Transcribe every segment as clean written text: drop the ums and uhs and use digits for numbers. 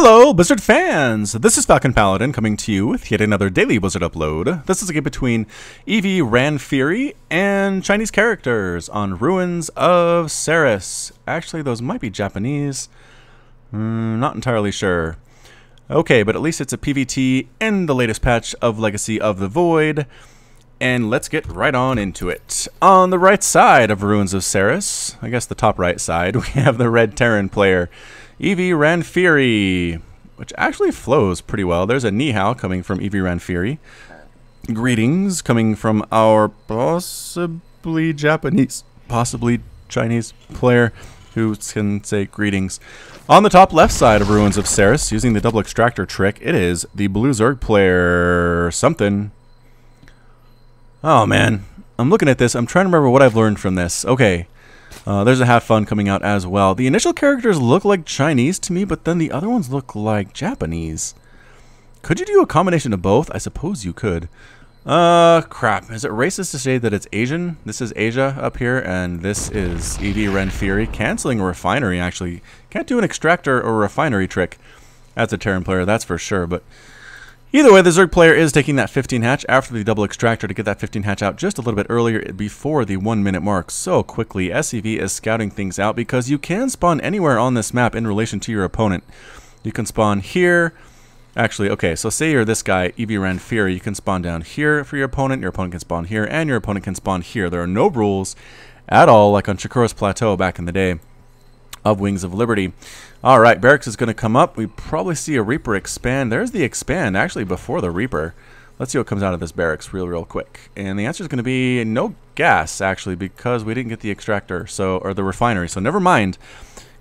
Hello, Blizzard fans! This is FalconPaladin coming to you with yet another daily Blizzard upload. This is a game between eVRanFiri and Chinese characters on Ruins of Ceres. Actually, those might be Japanese. Not entirely sure. Okay, but at least it's a PvT in the latest patch of Legacy of the Void. And let's get right on into it. On the right side of Ruins of Ceres, I guess the top right side, we have the red Terran player, eVRanFiri, which actually flows pretty well. There's a ni hao coming from eVRanFiri. Greetings coming from our possibly Japanese, possibly Chinese player who can say greetings. On the top left side of Ruins of Ceres, using the double extractor trick, it is the blue Zerg player something. Oh man, I'm looking at this. I'm trying to remember what I've learned from this. Okay. There's a Have Fun coming out as well. The initial characters look like Chinese to me, but then the other ones look like Japanese. Could you do a combination of both? I suppose you could. Crap. Is it racist to say that it's Asian? This is Asia up here, and this is eVRanFiri. Canceling a refinery, actually. Can't do an extractor or refinery trick. That's a Terran player, that's for sure, but... Either way, the Zerg player is taking that 15 hatch after the double extractor to get that 15 hatch out just a little bit earlier before the 1 minute mark. So quickly, SCV is scouting things out because you can spawn anywhere on this map in relation to your opponent. You can spawn here. Actually, okay, so say you're this guy, eVRanFiri, you can spawn down here for your opponent can spawn here, and your opponent can spawn here. There are no rules at all, like on Chikura's Plateau back in the day of Wings of Liberty. Alright, Barracks is going to come up. We probably see a Reaper expand. There's the expand, actually, before the Reaper. Let's see what comes out of this Barracks real quick. And the answer is going to be no gas, actually, because we didn't get the extractor, or the refinery. So never mind.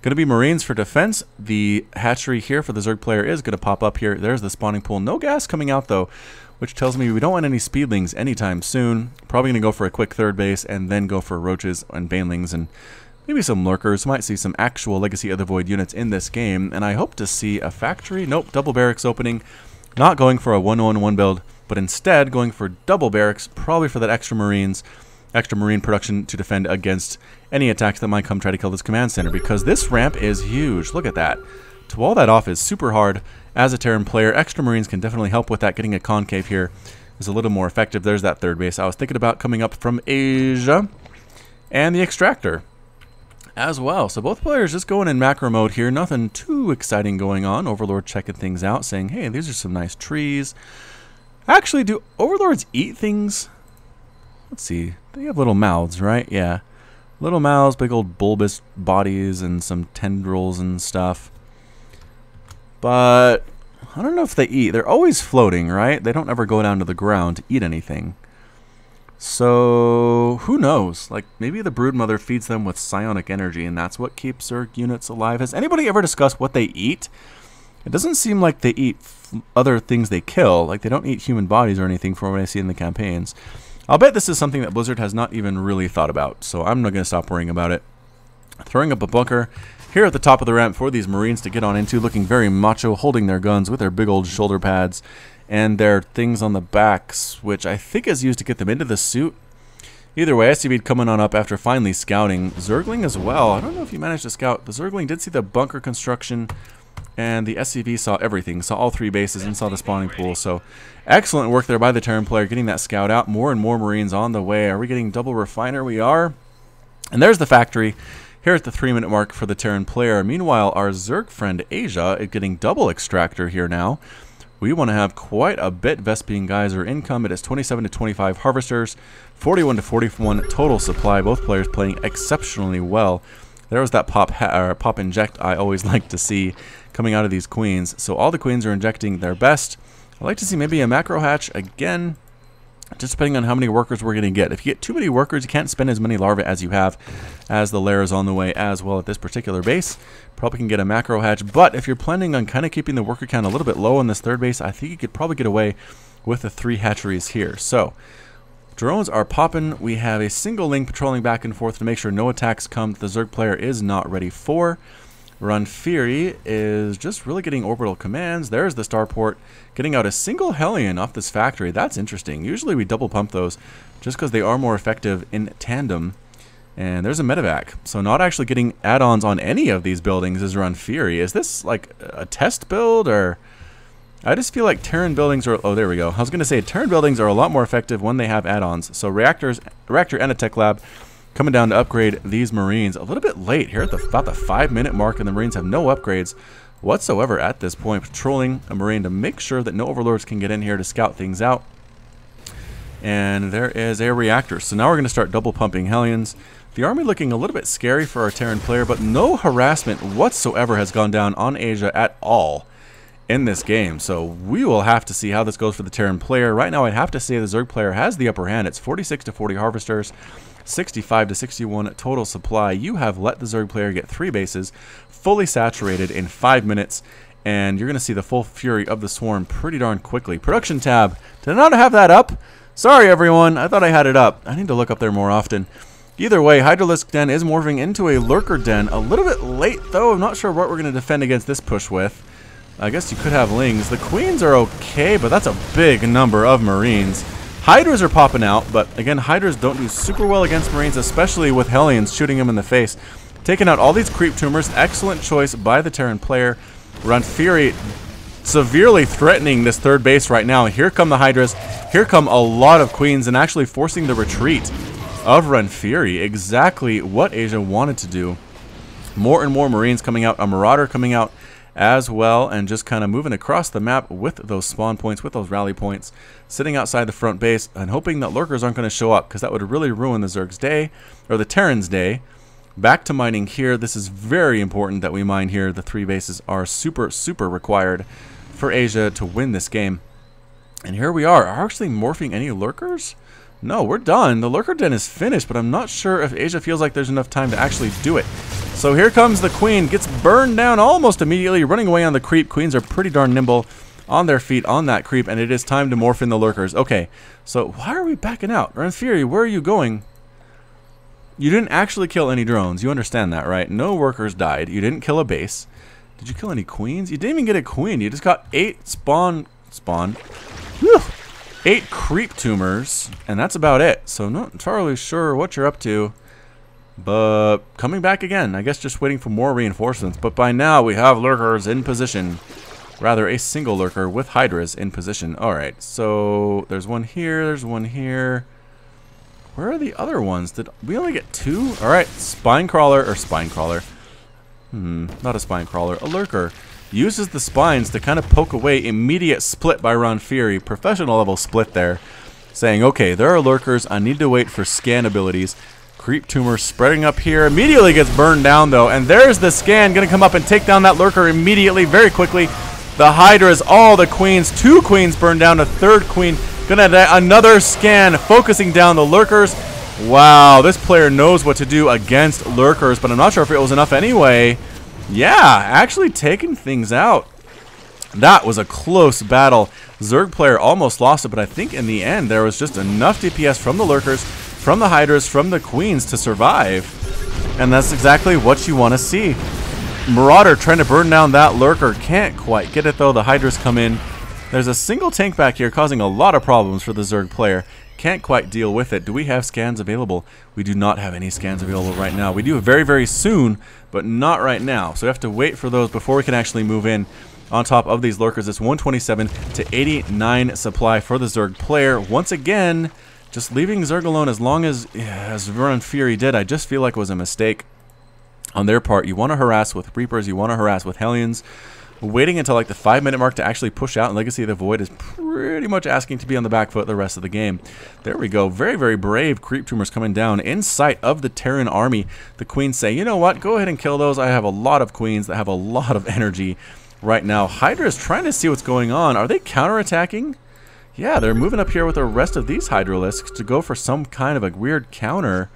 Going to be Marines for defense. The hatchery here for the Zerg player is going to pop up here. There's the spawning pool. No gas coming out, though, which tells me we don't want any speedlings anytime soon. Probably going to go for a quick third base and then go for roaches and banelings and maybe some lurkers. Might see some actual Legacy of the Void units in this game, and I hope to see a factory. Nope, double barracks opening. Not going for a 1-1-1 build, but instead going for double barracks, probably for that extra marine production to defend against any attacks that might come try to kill this command center, because this ramp is huge. Look at that. To wall that off is super hard. As a Terran player, extra marines can definitely help with that. Getting a concave here is a little more effective. There's that third base I was thinking about coming up from Asia, and the extractor as well. So both players just going in macro mode here. Nothing too exciting going on. Overlord checking things out, saying, hey, these are some nice trees. Actually, do Overlords eat things? Let's see. They have little mouths, right? Yeah. Little mouths, big old bulbous bodies, and some tendrils and stuff. But I don't know if they eat. They're always floating, right? They don't ever go down to the ground to eat anything. So, who knows? Like, maybe the Broodmother feeds them with psionic energy, and that's what keeps Zerg units alive. Has anybody ever discussed what they eat? It doesn't seem like they eat other things they kill. Like, they don't eat human bodies or anything from what I see in the campaigns. I'll bet this is something that Blizzard has not even really thought about, so I'm not going to stop worrying about it. Throwing up a bunker here at the top of the ramp for these Marines to get on into, looking very macho, holding their guns with their big old shoulder pads and their things on the backs, which I think is used to get them into the suit. Either way, SCV coming on up after finally scouting. Zergling as well. I don't know if you managed to scout. The Zergling did see the bunker construction, and the SCV saw everything. Saw all three bases and saw the spawning pool. So excellent work there by the Terran player, getting that scout out. More and more Marines on the way. Are we getting double refiner? We are. And there's the factory here at the 3 minute mark for the Terran player. Meanwhile, our Zerg friend Asia is getting double extractor here now. We want to have quite a bit. Vespene Geyser income. It is 27 to 25 harvesters, 41 to 41 total supply. Both players playing exceptionally well. There was that pop inject I always like to see coming out of these queens. So all the queens are injecting their best. I'd like to see maybe a macro hatch again, just depending on how many workers we're going to get. If you get too many workers, you can't spend as many larvae as you have, as the lair is on the way as well at this particular base. Probably can get a macro hatch, but if you're planning on kind of keeping the worker count a little bit low on this third base, I think you could probably get away with the 3 hatcheries here. So drones are popping. We have a single link patrolling back and forth to make sure no attacks come that the Zerg player is not ready for. eVRanFiri is just really getting orbital commands. There's the starport, getting out a single Hellion off this factory. That's interesting. Usually we double pump those just because they are more effective in tandem. And there's a medevac. So not actually getting add-ons on any of these buildings is eVRanFiri. Is this like a test build, or... I just feel like Terran buildings are... Oh, there we go. I was going to say Terran buildings are a lot more effective when they have add-ons. So reactor and a tech lab coming down to upgrade these Marines. A little bit late here at about the 5-minute mark, and the Marines have no upgrades whatsoever at this point. Patrolling a Marine to make sure that no overlords can get in here to scout things out. And there is a reactor. So now we're going to start double pumping Hellions. The army looking a little bit scary for our Terran player, but no harassment whatsoever has gone down on Asia at all in this game. So we will have to see how this goes for the Terran player. Right now I'd have to say the Zerg player has the upper hand. It's 46 to 40 harvesters, 65 to 61 total supply. You have let the Zerg player get 3 bases fully saturated in 5 minutes, and you're going to see the full fury of the swarm pretty darn quickly. Production tab, did I not have that up? Sorry everyone, I thought I had it up. I need to look up there more often. Either way, Hydralisk Den is morphing into a Lurker Den. A little bit late though. I'm not sure what we're going to defend against this push with. I guess you could have Lings. The Queens are okay, but that's a big number of Marines. Hydras are popping out, but again, Hydras don't do super well against Marines, especially with Hellions shooting them in the face. Taking out all these creep tumors. Excellent choice by the Terran player. eVRanFiri severely threatening this third base right now. Here come the Hydras. Here come a lot of Queens, and actually forcing the retreat of eVRanFiri. Exactly what Asia wanted to do. More and more Marines coming out. A Marauder coming out as well, and just kind of moving across the map with those spawn points, with those rally points, sitting outside the front base and hoping that lurkers aren't going to show up, because that would really ruin the Zerg's day, or the Terran's day. Back to mining here. This is very important that we mine here. The 3 bases are super required for Asia to win this game. And here we are. Are actually morphing any lurkers? No, we're done. The Lurker Den is finished, but I'm not sure if Asia feels like there's enough time to actually do it. So here comes the Queen. Gets burned down almost immediately, running away on the creep. Queens are pretty darn nimble on their feet on that creep, and it is time to morph in the Lurkers. Okay, so why are we backing out? eVRanFiri, where are you going? You didn't actually kill any drones. You understand that, right? No workers died. You didn't kill a base. Did you kill any Queens? You didn't even get a Queen. You just got 8 spawn. Whew. 8 creep tumors, and that's about it. So not entirely sure what you're up to, but coming back again. I guess just waiting for more reinforcements. But by now we have lurkers in position. Rather, a single lurker with Hydras in position. Alright, so there's one here, there's one here. Where are the other ones? Did we only get 2? Alright, spine crawler. Not a spine crawler, a lurker. Uses the spines to kind of poke away. Immediate split by eVRanFiri. Professional level split there. Saying, okay, there are lurkers. I need to wait for scan abilities. Creep tumor spreading up here. Immediately gets burned down though. And there's the scan. Going to come up and take down that lurker immediately, very quickly. The Hydras, all the Queens. 2 Queens burned down. A 3rd Queen. Gonna another scan. Focusing down the lurkers. Wow, this player knows what to do against lurkers. But I'm not sure if it was enough anyway. Yeah, actually taking things out. That was a close battle. Zerg player almost lost it, but I think in the end there was just enough DPS from the lurkers, from the Hydras, from the Queens to survive. And that's exactly what you want to see. Marauder trying to burn down that lurker. Can't quite get it though. The Hydras come in. There's a single tank back here causing a lot of problems for the Zerg player. Can't quite deal with it. Do we have scans available? We do not have any scans available right now. We do very soon, but not right now. So we have to wait for those before we can actually move in on top of these lurkers. It's 127 to 89 supply for the Zerg player. Once again, just leaving Zerg alone as long as eVRanFiri did, I just feel like it was a mistake on their part. You want to harass with Reapers, you want to harass with Hellions. Waiting until like the 5-minute mark to actually push out and Legacy of the Void is pretty much asking to be on the back foot the rest of the game. There we go. Very brave creep tumors coming down in sight of the Terran army. The Queens say, you know what, go ahead and kill those. I have a lot of Queens that have a lot of energy right now. Hydra is trying to see what's going on. Are they counterattacking? Yeah, they're moving up here with the rest of these Hydralisks to go for some kind of a weird counter.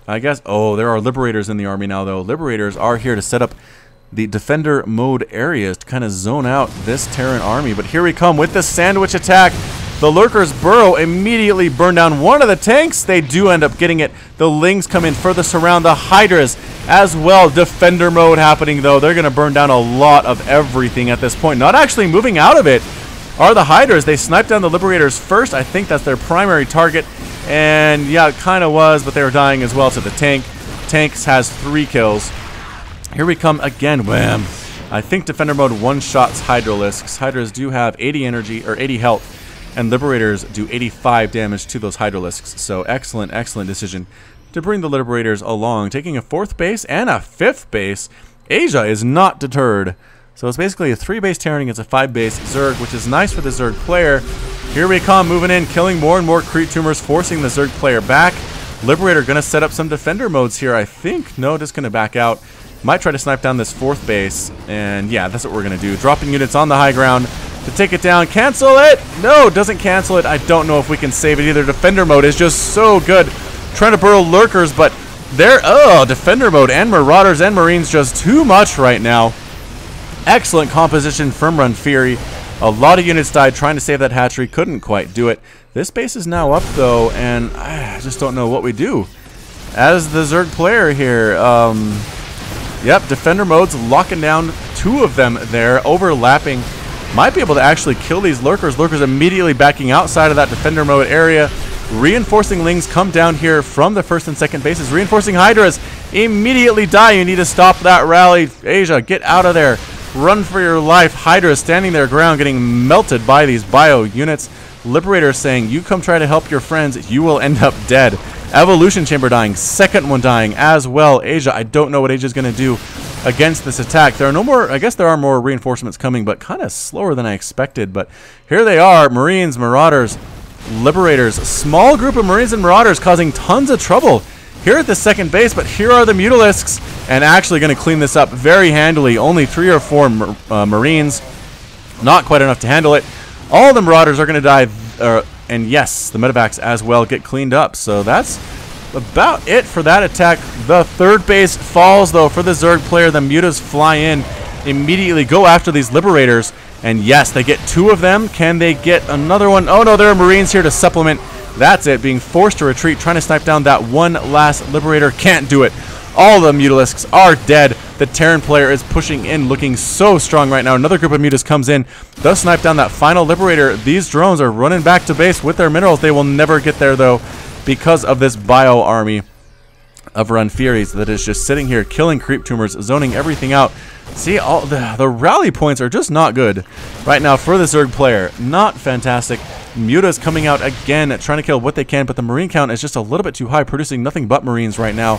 I guess, oh, there are Liberators in the army now though. Liberators are here to set up the defender mode areas to kind of zone out this Terran army. But here we come with the sandwich attack. The lurkers burrow, immediately burn down one of the tanks. They do end up getting it. The Lings come in, further surround the Hydras as well. Defender mode happening though. They're going to burn down a lot of everything at this point. Not actually moving out of it. are the Hydras. They sniped down the Liberators first. I think that's their primary target. And yeah, it kind of was, but they were dying as well to the tank. Tanks has 3 kills. Here we come again. Wham. I think Defender Mode one-shots Hydralisks. Hydras do have 80 energy, or 80 health, and Liberators do 85 damage to those Hydralisks. So excellent, excellent decision to bring the Liberators along. Taking a 4th base and a 5th base. Asia is not deterred. So it's basically a 3-base Terran against a 5-base Zerg, which is nice for the Zerg player. Here we come, moving in, killing more and more creep tumors, forcing the Zerg player back. Liberator going to set up some defender modes here, I think. No, just going to back out. Might try to snipe down this 4th base. And yeah, that's what we're going to do. Dropping units on the high ground to take it down. Cancel it! No, doesn't cancel it. I don't know if we can save it either. Defender mode is just so good. Trying to burrow lurkers, but they're... Oh, defender mode and Marauders and Marines just too much right now. Excellent composition from eVRanFiri. A lot of units died trying to save that hatchery. Couldn't quite do it. This base is now up, though, and I just don't know what we do. As the Zerg player here, yep, defender mode's locking down 2 of them there, overlapping. Might be able to actually kill these lurkers. Lurkers immediately backing outside of that defender mode area. Reinforcing Lings come down here from the 1st and 2nd bases. Reinforcing Hydras immediately die. You need to stop that rally. Asia, get out of there. Run for your life. Hydra standing their ground, getting melted by these bio units. Liberator saying, you come try to help your friends, you will end up dead. Evolution Chamber dying. 2nd one dying as well. Asia, I don't know what Asia's going to do against this attack. There are no more, I guess there are more reinforcements coming, but kind of slower than I expected. But here they are, Marines, Marauders, Liberators. Small group of Marines and Marauders causing tons of trouble here at the 2nd base, but here are the Mutalisks, and actually going to clean this up very handily. Only 3 or 4 Marines. Not quite enough to handle it. All the Marauders are going to die, and yes, the medevacs as well get cleaned up. So that's about it for that attack. The 3rd base falls, though, for the Zerg player. The Mutas fly in, immediately go after these Liberators, and yes, they get 2 of them. Can they get another one? Oh no, there are Marines here to supplement. That's it, being forced to retreat, trying to snipe down that one last Liberator. Can't do it. All the Mutalisks are dead. The Terran player is pushing in, looking so strong right now. Another group of Mutas comes in, does snipe down that final Liberator. These drones are running back to base with their minerals. They will never get there, though, because of this bio army of eVRanFiris that is just sitting here, killing creep tumors, zoning everything out. See, all the rally points are just not good right now for the Zerg player. Not fantastic. Muta's coming out again, trying to kill what they can, but the Marine count is just a little bit too high, producing nothing but Marines right now.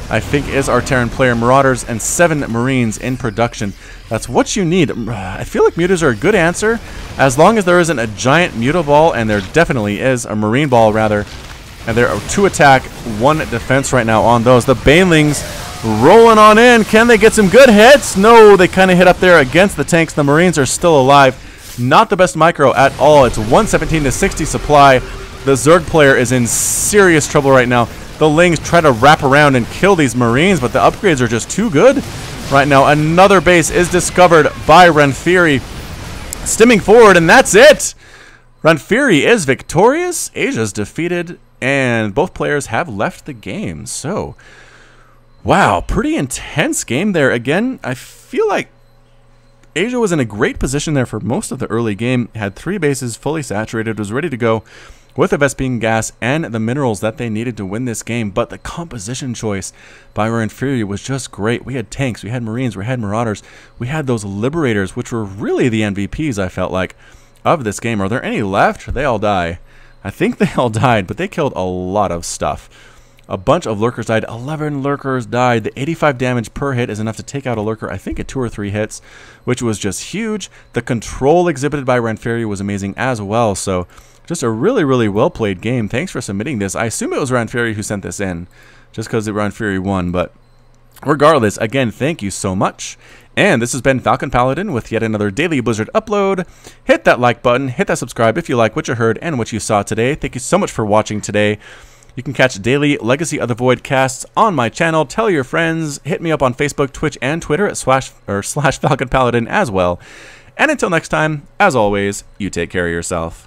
I think is our Terran player. Marauders and 7 Marines in production. That's what you need. I feel like Mutas are a good answer, as long as there isn't a giant Muta ball, and there definitely is, a Marine ball rather. And there are 2 attack, 1 defense right now on those. The Banelings rolling on in. Can they get some good hits? No, they kind of hit up there against the tanks. The Marines are still alive. Not the best micro at all. It's 117 to 60 supply. The Zerg player is in serious trouble right now. The Lings try to wrap around and kill these Marines, but the upgrades are just too good right now. Another base is discovered by eVRanFiri. Stimming forward, and that's it! eVRanFiri is victorious. Asia's defeated, and both players have left the game. So, wow, pretty intense game there. Again, I feel like Asia was in a great position there for most of the early game. Had 3 bases fully saturated, was ready to go with the Vespene gas and the minerals that they needed to win this game. But the composition choice by eVRanFiri was just great. We had tanks, we had Marines, we had Marauders, we had those Liberators, which were really the MVPs, I felt like, of this game. Are there any left? They all die. I think they all died, but they killed a lot of stuff. A bunch of lurkers died. 11 lurkers died. The 85 damage per hit is enough to take out a lurker, I think, at 2 or 3 hits, which was just huge. The control exhibited by eVRanFiri was amazing as well. So just a really, really well-played game. Thanks for submitting this. I assume it was eVRanFiri who sent this in, just because eVRanFiri won. But regardless, again, thank you so much. And this has been FalconPaladin with yet another daily Blizzard upload. Hit that like button. Hit that subscribe if you like what you heard and what you saw today. Thank you so much for watching today. You can catch daily Legacy of the Void casts on my channel. Tell your friends. Hit me up on Facebook, Twitch, and Twitter at slash FalconPaladin as well. And until next time, as always, you take care of yourself.